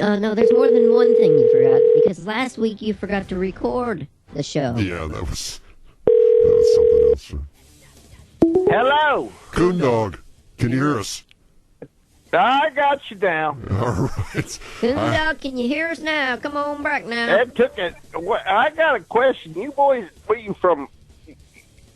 No, there's more than one thing you forgot, because last week you forgot to record the show. Yeah, that was something else. Hello. Coon Dog, can you hear us? I got you down. All right. Coon Dog, can you hear us now? Come on back now. It took it. I got a question. You boys, where you from?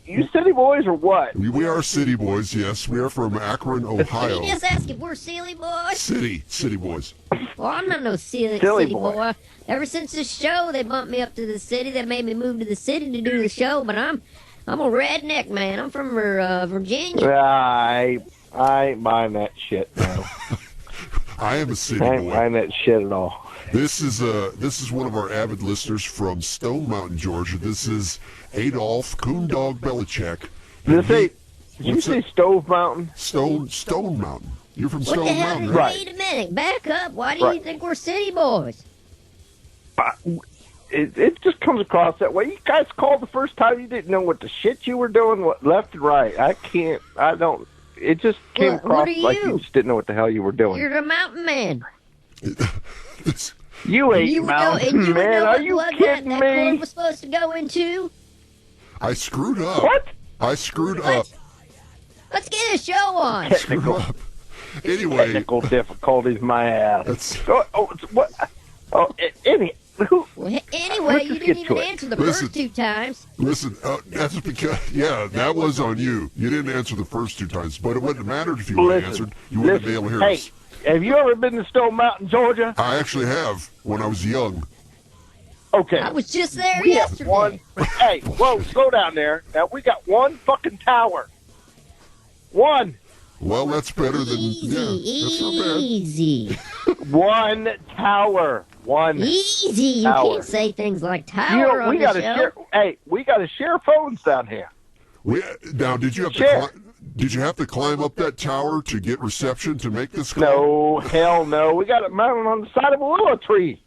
You city boys or what? We are city boys, yes. We are from Akron, Ohio. Can you just ask if we're silly boys? City boys. Well, I'm not no silly boy. Ever since the show, they bumped me up to the city. They made me move to the city to do the show, but I'm a redneck, man. I'm from Virginia. I ain't buying that shit, man. I am a city I ain't boy. buying that shit at all. This is one of our avid listeners from Stone Mountain, Georgia. This is Adolph Coon Dog Belichick. Did you say Stove Mountain? Stone Mountain. You're from What Stone the hell? Mountain, Right. Wait a minute. Back up. Why do you think we're city boys? It just comes across that way. You guys called the first time. You didn't know what the shit you were doing, what left and right. I don't. It just came What across are like you? you just didn't know what the hell you were doing. You're the mountain man. You ain't mountain man. Are you kidding that cord me? was supposed to go into? I screwed up. What? I screwed up. Let's get a show on. Screwed up. Anyway, Technical difficulties, my ass. that's, What? Oh, who? Well, anyway, Let's you just didn't get even to it. answer the Listen. first two times. listen, that's because, yeah, that was on you. You didn't answer the first two times, but it wouldn't have mattered if you would have answered. You wouldn't be able to hear Hey, us. have you ever been to Stone Mountain, Georgia? I actually have when I was young. Okay. I was just there We have yesterday. one. Hey, whoa, slow down there. Now we got one fucking tower. One. Well, that's better than, that's not bad. Easy. One tower. One. Easy. You Tower. can't say things like You tower know, on we the gotta show. share. Hey, we gotta share phones down here. Now, did you have Sure. did you have to climb up that tower to get reception to make this call? No, hell no. We got it mounted on the side of a willow tree.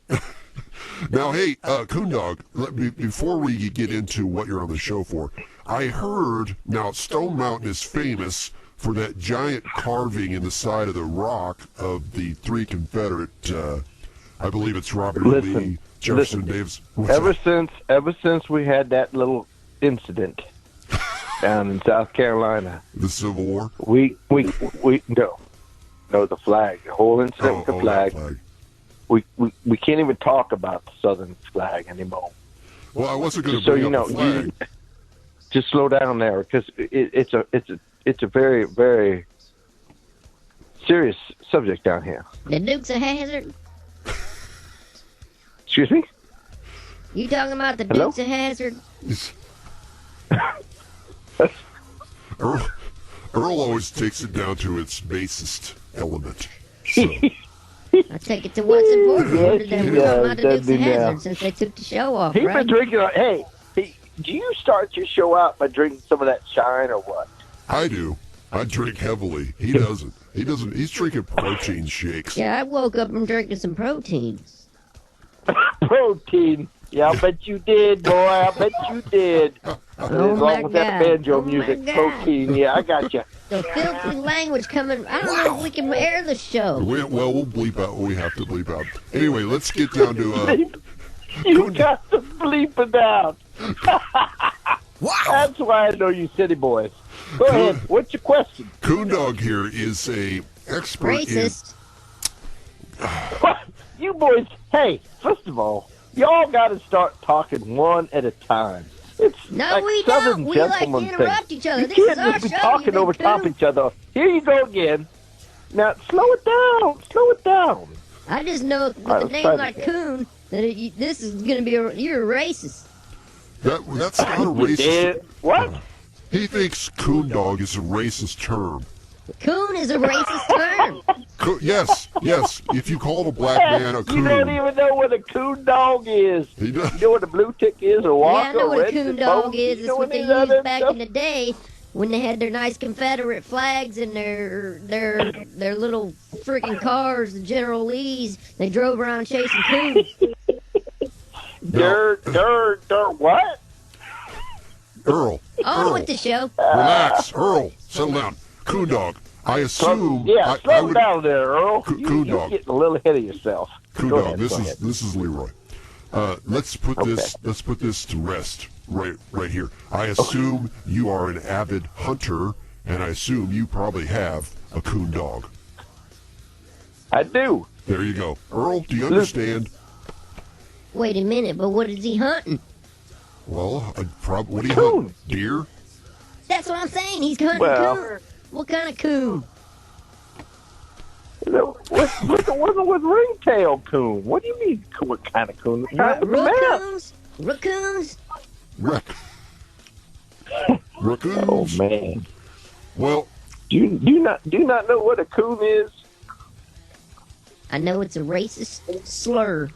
Now, hey, Coon Dog, before we get into what you're on the show for, I heard, now Stone Mountain is famous for that giant carving in the side of the rock of the three Confederate, I believe it's Robert E. Lee, Jefferson Davis. Ever since we had that little incident down in South Carolina, The Civil War? we no the flag, the whole incident with the that flag. flag. We can't even talk about the Southern flag anymore. Well, I wasn't going to So bring you know, up the flag. just slow down there because it's a very, very serious subject down here. The Duke's a hazard. Excuse me? You talking about the Hello? Duke's a hazard? Earl always takes it down to its basest element. So, I take it to what's important. Yes, What did they he talking about does, the Duke's a doesn't he now? hazard since they took the show off, He's right? been drinking. Hey, do you start your show out by drinking some of that shine or what? I do. I drink heavily. He doesn't. He doesn't. He's drinking protein shakes. Yeah, I woke up and drinking some protein. Protein. Yeah, I bet you did, boy. I bet you did. Oh Along my with that God. banjo Oh my music, God. protein. Yeah, I got you. The filthy language coming. I don't know if we can air the show. We'll bleep out what we have to bleep out. Anyway, let's get down to You got to bleep it out. That's why I know you city boys. Go ahead. What's your question? Coon Dog here is a expert Racist. What? You boys, hey, first of all, y'all got to start talking one at a time. It's No, like we Southern don't. We like to gentleman interrupt thing. each other. You This is can't our just be show, talking you over big top coon. each other. Here you go again. Now, slow it down. Slow it down. I just know with All right, a let's name try it like again. Coon that this is going to be you're a racist. that's not a You racist. did. What? He thinks Coon Dog is a racist term. Coon is a racist term. Yes. If you call a black man a You coon, don't even know what a coon dog is. he does. You know what a blue tick is, or walker, Yeah, I know what a red coon tick dog bone? is. You It's know what they any of that used back stuff? in the day when they had their nice Confederate flags and their little freaking cars, the General Lee's. They drove around chasing coons. Dirt, what? Earl. On Earl, with the show. relax. Earl, settle down. Coon Dog, I assume. Slow down there, Earl. Coon You're Dog. getting a little ahead of yourself. Coon Go Dog. ahead. This is Leroy. Let's put this to rest right here. I assume you are an avid hunter, and I assume you probably have a coon dog. I do. There you go. Earl, do you understand? Wait a minute, but what is he hunting? Well, what do you Coon. hunt? Deer? That's what I'm saying. He's hunting coon. What kind of coon? What's with ringtail coon? What do you mean? What kind of coon? Raccoons? Raccoons? Raccoons? Oh man! Well, do you not know what a coon is? I know it's a racist slur.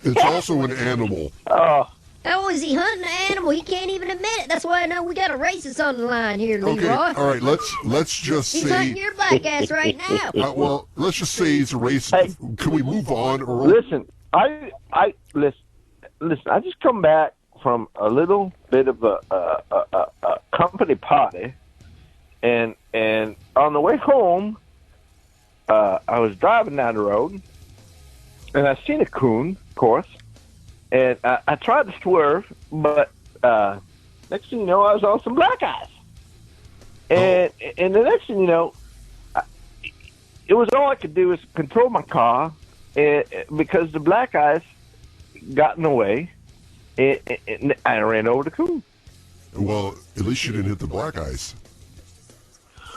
it's also an animal. Oh, is he hunting an animal? He can't even admit it. That's why I know we got a racist on the line here, Leroy. Okay, all right. Let's just he's say hunting your black ass right now. well, let's just say he's a racist. Hey, can we move on, Earl? Listen, listen. I just come back from a little bit of a company party, and on the way home, I was driving down the road, and I seen a coon, of course, and I tried to swerve, but next thing you know, I was on some black eyes, and the next thing you know, it was all I could do is control my car, because the black eyes got in the way, and I ran over the coon. Well, at least you didn't hit the black eyes.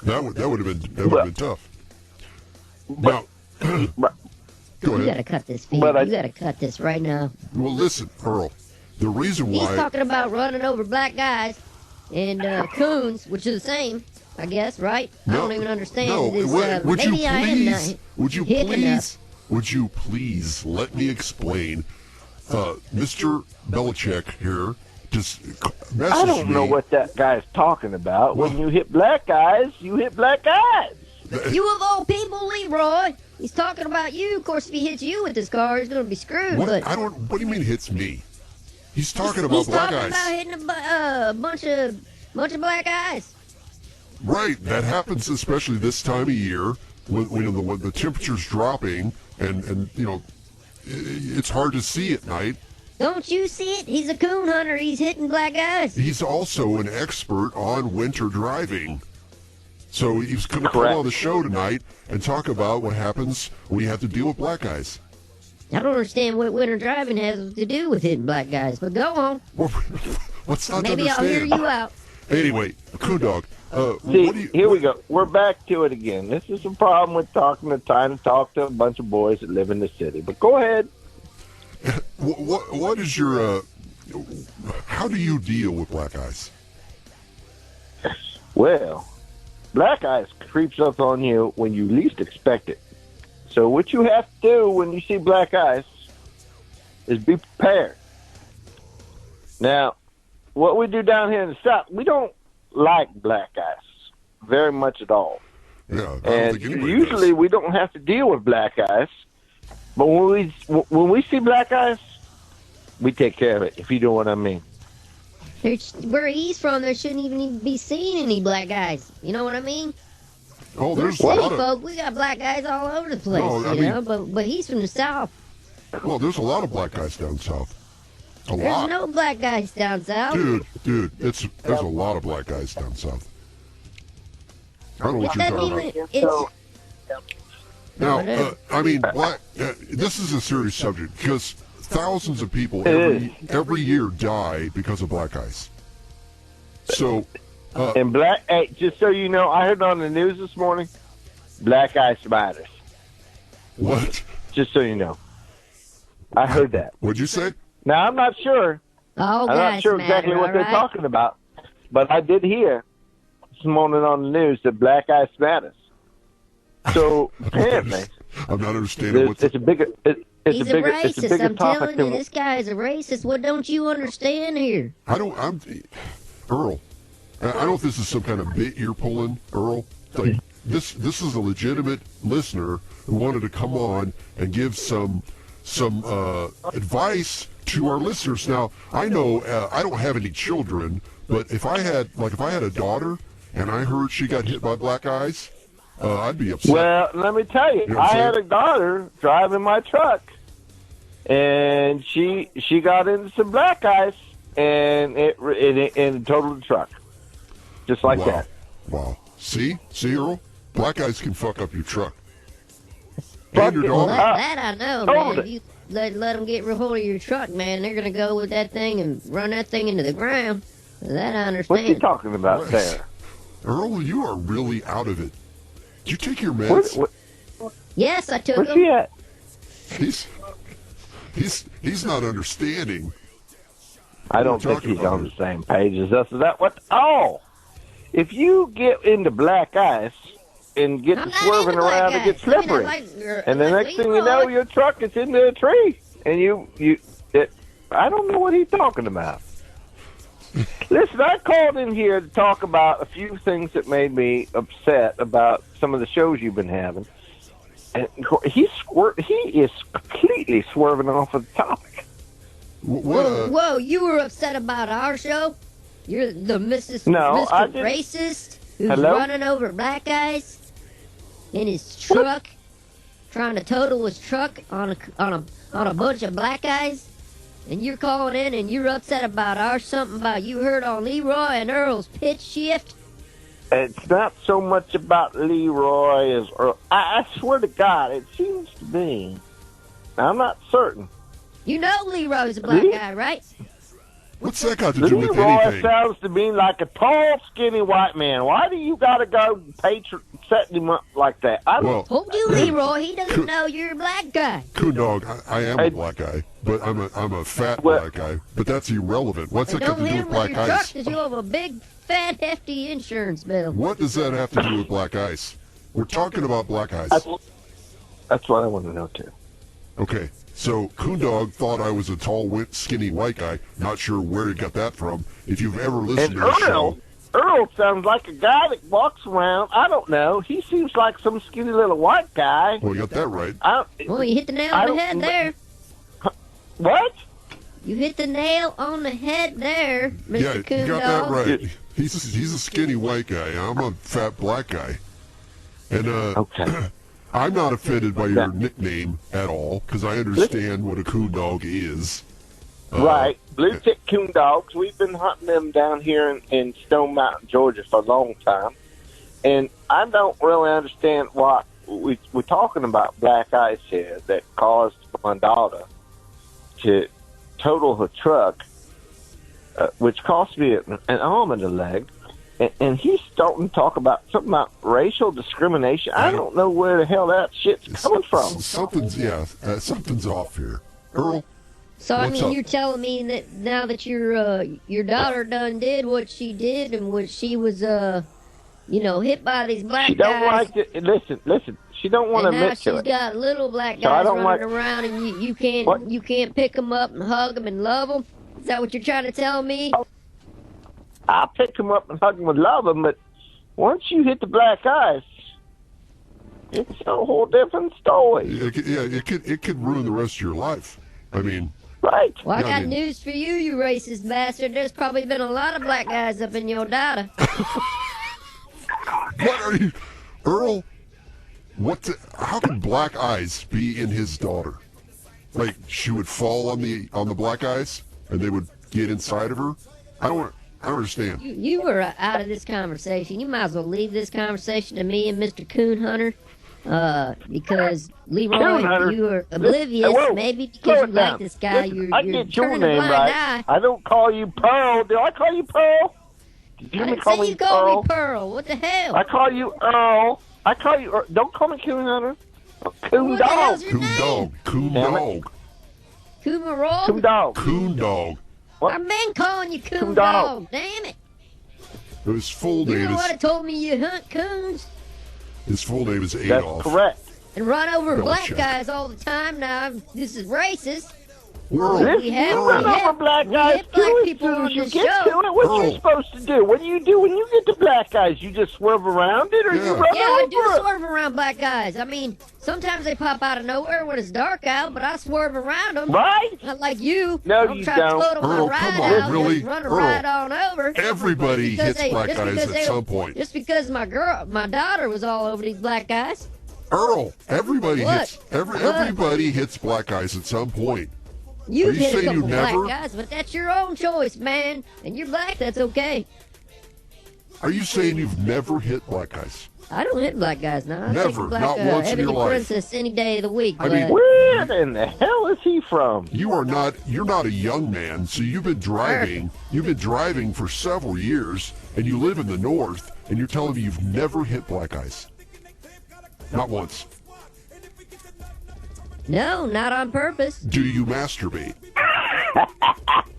That would have been tough. Now, go ahead. You gotta cut this, Pete. You gotta cut this right now. Well, listen, Earl. The reason why he's talking about running over black guys and coons, which is the same, I guess, right? No, I don't even understand this. Would you please? Would you please let me explain? Mr. Belichick here just messaged me. I don't know what that guy's talking about. When you hit black guys, you hit black guys. You of all people, Leroy. He's talking about you. Of course, if he hits you with his car, he's going to be screwed. What? But What do you mean hits me? He's talking about black guys. He's talking about hitting a bunch of black guys. Right. That happens especially this time of year when the temperature's dropping and it's hard to see at night. Don't you see it? He's a coon hunter. He's hitting black guys. He's also an expert on winter driving. So he's going to come on the show tonight and talk about what happens when you have to deal with black guys. I don't understand what winter driving has to do with hitting black guys, but go on. What's not Maybe to understand? I'll hear you out. Anyway, Coon Dog. Here we go. We're back to it again. This is the problem with trying to talk to a bunch of boys that live in the city. But go ahead. What is your? How do you deal with black eyes? Well, black eyes creeps up on you when you least expect it. So what you have to do when you see black eyes is be prepared. Now, what we do down here in the South, we don't like black eyes very much at all. Yeah, and usually we don't have to deal with black eyes. But when we see black eyes, we take care of it, if you know what I mean. Where he's from, there shouldn't even be seen any black guys. You know what I mean? Oh, there's a lot of folk. We got black guys all over the place. But he's from the South. Well, there's a lot of black guys down south. There's no black guys down south. Dude, there's a lot of black guys down south. I don't know what you're talking about. Now, this is a serious subject because thousands of people every year die because of black eyes. So, and just so you know, I heard on the news this morning, black eye spiders. What? Just so you know, I heard that. What'd you say? Now I'm not sure. I'm not sure exactly what they're talking about, but I did hear this morning on the news that black eye spiders. So apparently, I'm not understanding what's. It's a bigger. He's a racist. I'm telling you, this guy is a racist. What don't you understand here? Earl. I don't know if this is some kind of bit you're pulling, Earl. Like this is a legitimate listener who wanted to come on and give some advice to our listeners. Now, I know I don't have any children, but if I had a daughter and I heard she got hit by black eyes, I'd be upset. Well, let me tell you, You know what I'm I had a daughter driving my truck, and she got into some black ice, and it totaled the truck, just like Wow. that. Wow. See, Earl? Black eyes can fuck up your truck. Fuck And your it. daughter. That I know, Hold man. it. If you let them get real hold of your truck, man, they're gonna go with that thing and run that thing into the ground. That I What's he understand. talking about What? there? Earl, you are really out of it. Did you take your meds? Yes, I took Where's them. he at? He's not understanding. I don't think he's on the same page as us. Is that what? Oh, if you get into black ice and get I'm to not swerving into black around and ice. get slippery, and the next thing you know, your truck is into a tree, and I don't know what he's talking about. Listen, I called in here to talk about a few things that made me upset about some of the shows you've been having. And he is completely swerving off of the topic. Whoa, you were upset about our show? You're the Mr. I didn't. Racist who's Hello? running over black guys in his truck, trying to total his truck on a bunch of black guys? And you're calling in and you're upset about something about you heard on Leroy and Earl's pitch shift? It's not so much about Leroy as Earl. I swear to God, it seems to be. I'm not certain. You know Leroy's a black guy, right? What's that got to do with Leroy anything? sounds to me like a tall, skinny white man. Why do you got to go setting him up like that? Told you, Leroy. He doesn't know you're a black guy. Coon Dog, I am a black guy, but I'm a fat black guy. But that's irrelevant. What's that got to do with black your truck ice? because you have a big, fat, hefty insurance bill. What does that have to do with black ice? We're talking about black ice. That's what I want to know too. Okay, so Coon Dog thought I was a tall, skinny white guy. Not sure where he got that from. If you've ever listened And to the show, Earl sounds like a guy that walks around. I don't know. He seems like some skinny little white guy. well, you got that right. Well, you hit the nail on the head there. What? You hit the nail on the head there, Mr. Yeah, Coon you got Dog. that right. He's a skinny white guy. I'm a fat black guy. And Okay. I'm not offended by your nickname at all because I understand what a coon dog is. Right. Blue tick coon dogs. We've been hunting them down here in Stone Mountain, Georgia for a long time. And I don't really understand why we're talking about black ice here that caused my daughter to total her truck, which cost me an arm and a leg. And he's starting to talk about something about racial discrimination. I don't know where the hell that shit's coming from. Something's off here. Earl? So, I what's mean, up? you're telling me that now that your daughter done did what she did and what she was, hit by these black She don't guys. like it. Listen. She don't want to And now admit to she's it. got little black So I guys don't running like- around, and you What? can't pick them up and hug them and love them. Is that what you're trying to tell me? I'll pick him up and hug him and love him, but once you hit the black ice, it's a whole different story. It could ruin the rest of your life. I mean, Right. Well, I Yeah, I got mean- news for you, you racist bastard. There's probably been a lot of black guys up in your daughter. what are you, Earl? How can black ice be in his daughter? Like she would fall on the black ice and they would get inside of her? I don't understand. You were out of this conversation. You might as well leave this conversation to me and Mr. Coon Hunter. Because Leroy, Coon Hunter. you are oblivious, Whoa, maybe slow because it you like down. this guy. Listen, You're I get your turning a name blind right. eye. I don't call you Pearl. Do I call you Pearl? Did you I hear me didn't call say me you called Pearl? me Pearl. What the hell? I call you Earl. I call you Earl. Don't call me Coon Hunter. Coon What the Dog. hell's your Coon name? dog. Coon Damn it. dog. Coomerol? Coon Dog. Coon dog. What? I've been calling you Coon Coon Dog. Dog. Damn it. His full You name know what is have told me you hunt coons That's Adolf. correct. and run over Double black check. guys all the time. Now, this is racist. Earl, Listen, We have- you run we over have- black we guys have black too as people soon on as you this get show. to it. What Earl. you supposed to do? What do you do when you get to black guys? You just swerve around it, or Yeah. you run Yeah, I over do it? swerve around black guys. I mean, sometimes they pop out of nowhere when it's dark out, but I swerve around them. Right? Not like you. No, don't you try don't. to slow to my Earl, ride come on, out, really? just run a Earl. ride on over. Everybody Because hits they- black just guys because at they- some point. Just because my daughter was all over these black guys. Earl, everybody What? hits What? everybody hits black guys at some point. You've you hit a saying you couple black never? guys, but that's your own choice, man. And you're black, that's okay. Are you saying you've never hit black guys? I don't hit black guys now. I Never, take a black, not once in ebony your life. princess any day of the week. I mean, but- Where in the hell is he from? You're not a young man, so you've been driving for several years, and you live in the north, and you're telling me you've never hit black guys. Not once. No, not on purpose. Do you masturbate?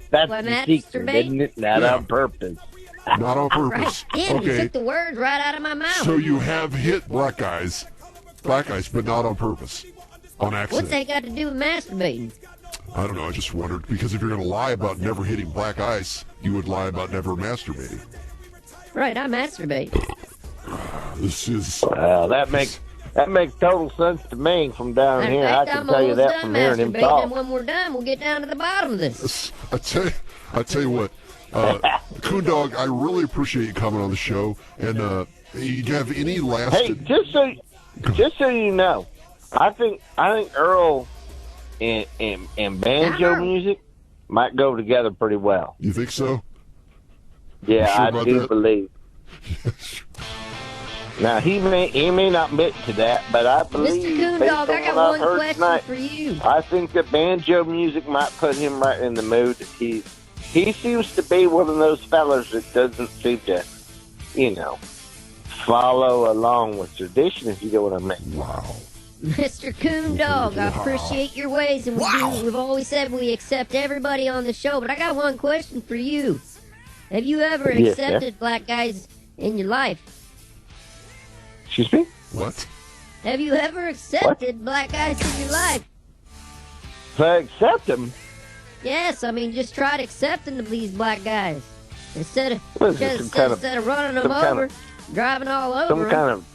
That's Why, the secret, masturbate? isn't it? Not Yeah. on purpose. Not on Right. purpose. Damn, you Okay. took the words right out of my mouth. So you have hit black guys, but not on purpose, on What's accident. that got to do with masturbating? I don't know. I just wondered because if you're going to lie about never hitting black ice, you would lie about never masturbating. Right, I masturbate. This is Well, that makes total sense to me from down Matter of here. I fact, can I'm tell you almost that done from hearing him masturbating, talk. and when we're done, we'll get down to the bottom of this. I tell you what, Coon Dog, I really appreciate you coming on the show. And you have any last? Hey, just so you know, I think Earl and banjo Earl. music might go together pretty well. You think so? Yeah, sure I about do that? believe. Now he may not admit to that, but I believe Mr. Coon based Dog, on I what got I've one heard question tonight, for you. I think that banjo music might put him right in the mood. He seems to be one of those fellas that doesn't seem to, follow along with tradition, if you know what I mean. Wow. Mr. Coon Dog, I appreciate your ways, and we've always said we accept everybody on the show, but I got one question for you. Have you ever Yes, sir. accepted black guys in your life? Excuse me? What? Have you ever accepted black guys in your life? If I accept him, Yes, I mean, just tried accepting these black guys. Instead of, What is this, instead of running them some kind over, of- driving all over some 'em. kind of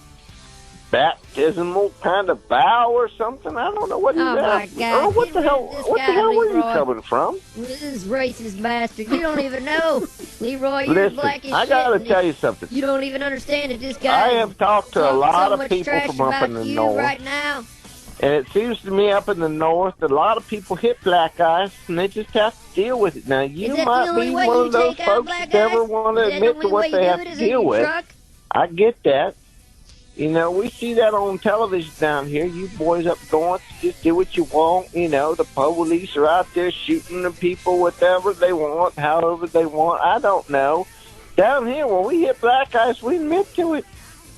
baptismal kind of vow or something. I don't know what he's Oh, my asking. God. Earl, what Get the rid hell? of this What guy, the hell were you Leroy. coming from? This racist bastard. You don't even know. Leroy, you're Listen, black as I shit. gotta and tell you something. You don't even understand that this guy I is have talked to a talking lot so of much people trash from up about in the you north, right now. and it seems to me up in the north that a lot of people hit black guys, and they just have to deal with it. Now, you Is that might the only be way one you of those take out folks black that never guys? want to Is that the admit to only way what you they do have it to is in deal your with. truck? I get that. We see that on television down here. You boys up north just do what you want. The police are out there shooting the people whatever they want, however they want. I don't know. Down here, when we hit black guys, we admit to it.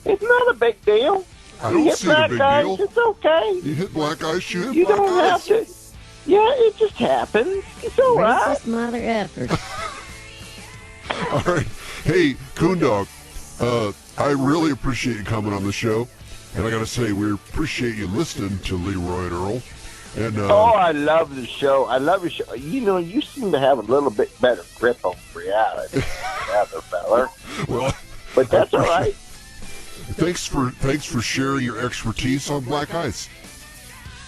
It's not a big deal. I You don't hit see the black big guys, deal. it's okay. You hit black guys, you hit You black don't guys. have to. Yeah, it just happens. It's all right. Racist mother effort. All right. Hey, Coon Dog, I really appreciate you coming on the show. And I got to say, we appreciate you listening to Leroy and Earl. And, Oh, I love the show. I love your show. You seem to have a little bit better grip on reality than the other feller. well, But that's all right. thanks for sharing your expertise on black ice.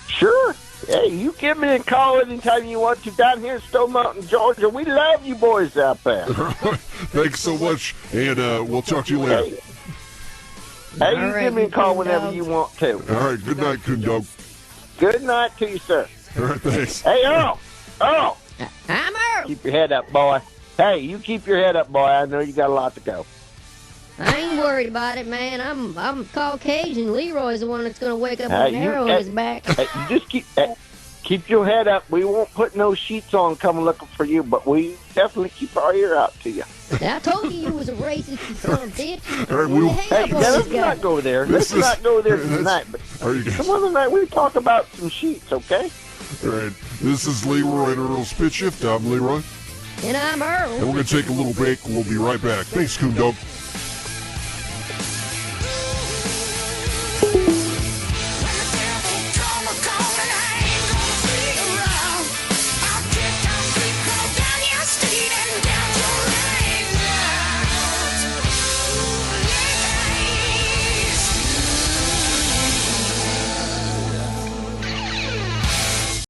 Sure. Hey, you give me a call anytime you want to down here in Stone Mountain, Georgia. We love you boys out there. Thanks so much, and we'll talk to you later. Hey, All you right, give me a you call Coon whenever Dogs. you want to. All right, good night, Coon Dog. Good night to you, sir. All right, thanks. Hey, Earl. Earl, I'm Earl. keep your head up, boy. Hey, you keep your head up, boy. I know you got a lot to go. I ain't worried about it, man. I'm Caucasian. Leroy's the one that's gonna wake up with an Hey, arrow in his back. Hey, you just keep your head up. We won't put no sheets on coming looking for you, but we definitely keep our ear out to you. I told you was a racist, you son of a bitch. All right, Who the we'll- hell Hey, was now, this let's guy? not go there. Let's This is- not go there that's- tonight. But All right, you guys. some other night we talk about some sheets, okay? All right, this is Leroy and Earl's Pitch Shift. I'm Leroy, And I'm and Earl. we're going to take a little break. We'll be right back. Thanks, Coon Dog.